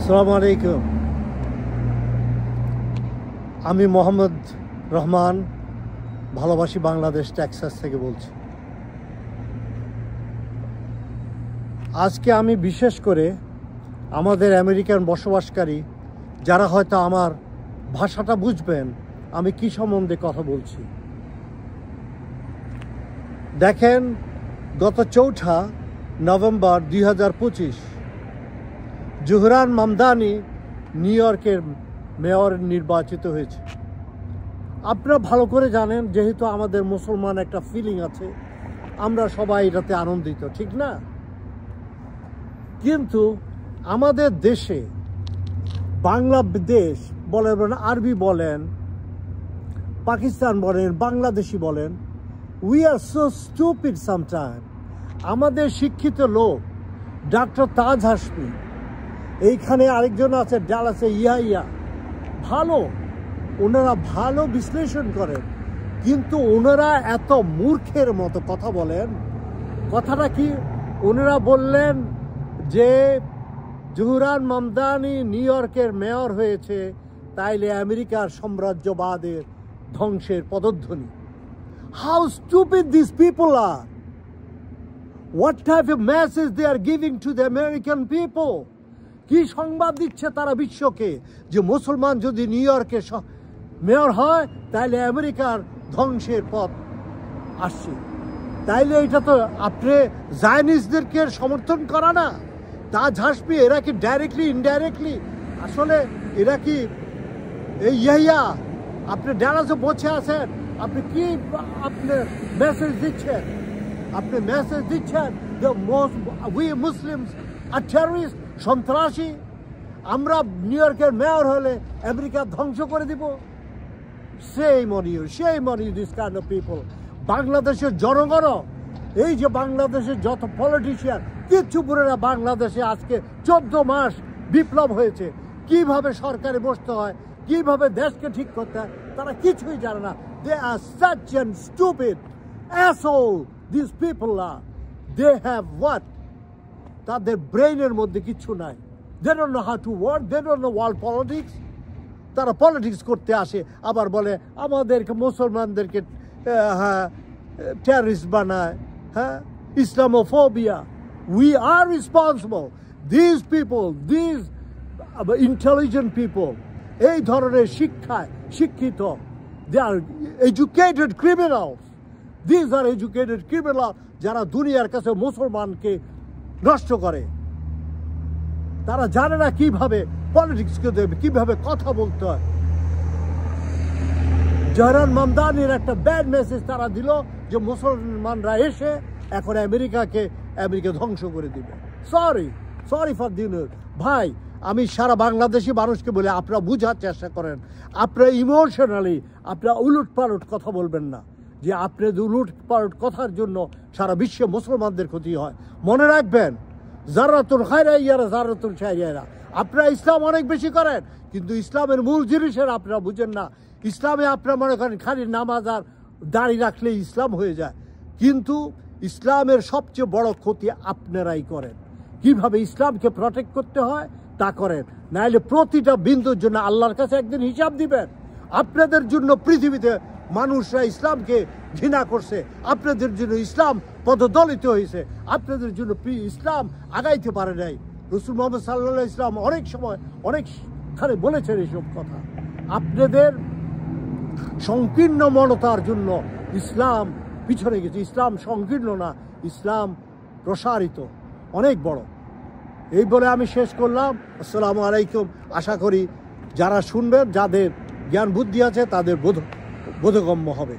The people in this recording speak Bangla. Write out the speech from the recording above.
আসসালামু আলাইকুম। আমি মোহাম্মদ রহমান, ভালোবাসি বাংলাদেশ, টেক্সাস থেকে বলছি। আজকে আমি বিশেষ করে আমাদের আমেরিকান বসবাসকারী যারা হয়তো আমার ভাষাটা বুঝবেন আমি কি সম্বন্ধে কথা বলছি। দেখেন, গত 4 নভেম্বর 2025 জোহরান মামদানি নিউ ইয়র্কের মেয়র নির্বাচিত হয়েছে। আপনারা ভালো করে জানেন, যেহেতু আমাদের মুসলমান একটা ফিলিং আছে, আমরা সবাই এটাতে আনন্দিত, ঠিক না? কিন্তু আমাদের দেশে বাংলাদেশ বলেন, আরবি বলেন, পাকিস্তান বলেন, বাংলাদেশি বলেন, we are so stupid sometime. আমাদের শিক্ষিত লোক ডক্টর তাজ হাশমি, এইখানে আরেকজন আছে ডালাসে ইয়া ভালো, ওনারা ভালো বিশ্লেষণ করেন, কিন্তু ওনারা এত মূর্খের মতো কথা বলেন। কথাটা কি? ওনারা বললেন যে জোহরান মামদানি নিউ ইয়র্কের মেয়র হয়েছে, তাইলে আমেরিকার সাম্রাজ্যবাদের ধ্বংসের পদধ্বনি। How stupid these people are! What type of message they are giving to the American people? কি সংবাদ দিচ্ছে তারা বিশ্বকে যে মুসলমান যদি নিউ ইয়র্কের মেয়র হয় তাইলে আমেরিকার ধ্বংসের পথ আসছে। তাইলে এটা তো আপনি জায়নিস্টদেরকে সমর্থন করা না। তাজ হাশমি এরা কি ডাইরেক্টলি ইনডাইরেক্টলি আসলে এরা কি এই ইয়া আপনি ডালাসে বসে আছেন, আপনি কি আপনি মেসেজ দিচ্ছেন? আপনি মেসেজ দিচ্ছেন যে উই মুসলিমস আর টেররিস্ট, সন্ত্রাসী। আমরা নিউ ইয়র্কের মেয়র হলে আমেরিকা ধ্বংস করে দিব। সেই মনি দিস কাইন্ড অফ পিপল। বাংলাদেশের জনগণ, এই যে বাংলাদেশের যত পলিটিশিয়ান, কিচ্ছু পুরে না। বাংলাদেশে আজকে 14 মাস বিপ্লব হয়েছে, কিভাবে সরকারে বসতে হয়, কিভাবে দেশকে ঠিক করতে হয়, তারা কিছুই জানে না। They are such and stupid asshole. These people are. They have what? তাদের ব্রেইনের মধ্যে কিছু নাই। They don't know how to work. They don't know world politics. তারা পলিটিক্স করতে আসে, আবার বলে আমাদেরকে মুসলমানদেরকে টেররিস্ট বানায়, হ্যাঁ, Islamophobia. We are responsible. These people, these intelligent people, এই ধরনের শিক্ষিত, they are educated criminals. These are educated criminals যারা দুনিয়ার কাছে মুসলমানকে নষ্ট করে। তারা জানে না কিভাবে পলিটিক্স করতে হবে, কিভাবে কথা বলতে হয়। জোহরান মামদানির একটা ব্যাড মেসেজ তারা দিল যে মুসলমানরা এসে এখন আমেরিকা ধ্বংস করে দিবে। সরি ফর দিন। ভাই, আমি সারা বাংলাদেশি মানুষকে বলে আপনারা বুঝার চেষ্টা করেন। আপনারা ইমোশনালি আপনারা উলট পালট কথা বলবেন না, যে আপনাদের উলট পালট কথার জন্য সারা বিশ্বে মুসলমানদের ক্ষতি হয়। মনে রাখবেন, জাররাতুন খায়রা ইয়ারা জাররাতুন শাররা। আপনারা ইসলাম অনেক বেশি করেন, কিন্তু ইসলামের মূল জিনিসের আপনারা বুঝেন না। ইসলামে আপনারা মনে করেন খালি নামাজ আর দাড়ি রাখলে ইসলাম হয়ে যায়, কিন্তু ইসলামের সবচেয়ে বড় ক্ষতি আপনারাই করেন। কিভাবে ইসলামকে প্রটেক্ট করতে হয় তা করেন, নাহলে প্রতিটা বিন্দুর জন্য আল্লাহর কাছে একদিন হিসাব দিবেন। আপনাদের জন্য পৃথিবীতে মানুষরা ইসলামকে ঘৃণা করছে, আপনাদের জন্য ইসলাম পদদলিত হয়েছে, আপনাদের জন্য ইসলাম আগাইতে পারে নাই। রাসূল মুহাম্মদ সাল্লাল্লাহু আলাইহি ওয়াসাল্লাম অনেক সময় অনেকখানে বলেছেন এইসব কথা। আপনাদের সংকীর্ণ মনতার জন্য ইসলাম পিছনে গেছে। ইসলাম সংকীর্ণ না, ইসলাম প্রসারিত, অনেক বড়। এই বলে আমি শেষ করলাম। আসসালামু আলাইকুম। আশা করি যারা শুনবেন, যাদের জ্ঞান বুদ্ধি আছে, তাদের বোধগম্য হবে।